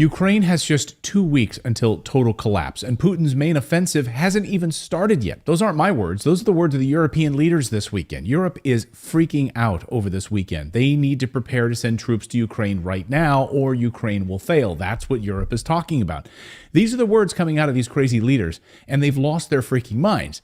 Ukraine has just 2 weeks until total collapse, and Putin's main offensive hasn't even started yet. Those aren't my words. Those are the words of the European leaders this weekend. Europe is freaking out over this weekend. They need to prepare to send troops to Ukraine right now, or Ukraine will fail. That's what Europe is talking about. These are the words coming out of these crazy leaders, and they've lost their freaking minds.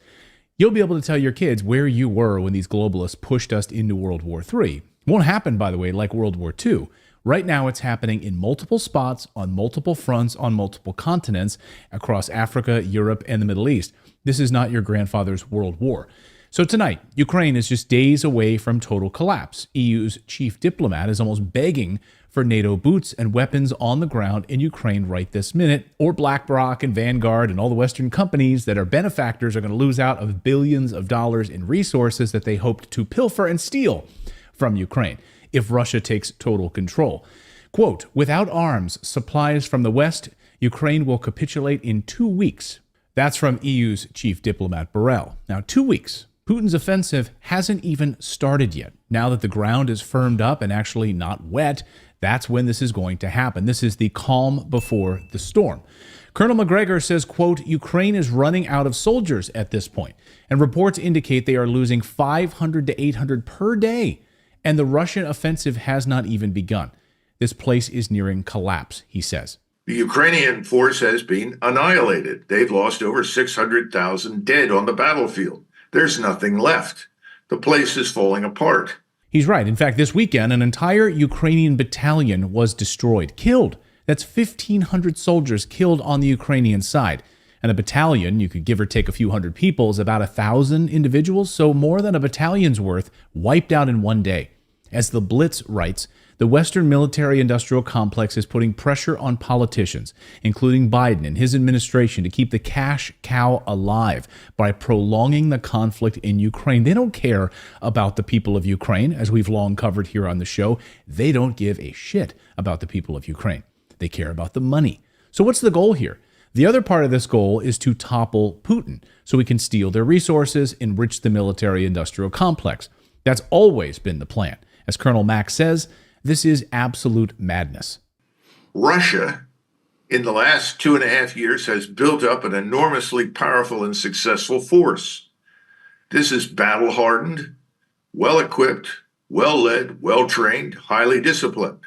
You'll be able to tell your kids where you were when these globalists pushed us into World War III. Won't happen, by the way, like World War II. Right now, it's happening in multiple spots, on multiple fronts, on multiple continents, across Africa, Europe, and the Middle East. This is not your grandfather's World War. So tonight, Ukraine is just days away from total collapse. EU's chief diplomat is almost begging for NATO boots and weapons on the ground in Ukraine right this minute, or BlackRock and Vanguard and all the Western companies that are benefactors are going to lose out of billions of dollars in resources that they hoped to pilfer and steal from Ukraine if Russia takes total control. Quote, without arms, supplies from the West, Ukraine will capitulate in 2 weeks. That's from EU's chief diplomat Borrell. Now, 2 weeks. Putin's offensive hasn't even started yet. Now that the ground is firmed up and actually not wet, that's when this is going to happen. This is the calm before the storm. Colonel McGregor says, quote, Ukraine is running out of soldiers at this point, and reports indicate they are losing 500 to 800 per day. And the Russian offensive has not even begun. This place is nearing collapse, he says. The Ukrainian force has been annihilated. They've lost over 600,000 dead on the battlefield. There's nothing left. The place is falling apart. He's right. In fact, this weekend, an entire Ukrainian battalion was destroyed, killed. That's 1,500 soldiers killed on the Ukrainian side. And a battalion, you could give or take a few hundred people, is about 1,000 individuals, so more than a battalion's worth wiped out in one day. As the Blitz writes, the Western military-industrial complex is putting pressure on politicians, including Biden and his administration, to keep the cash cow alive by prolonging the conflict in Ukraine. They don't care about the people of Ukraine, as we've long covered here on the show. They don't give a shit about the people of Ukraine. They care about the money. So what's the goal here? The other part of this goal is to topple Putin so we can steal their resources, enrich the military-industrial complex. That's always been the plan. As Colonel Mack says, this is absolute madness. Russia, in the last 2.5 years, has built up an enormously powerful and successful force. This is battle-hardened, well-equipped, well-led, well-trained, highly disciplined.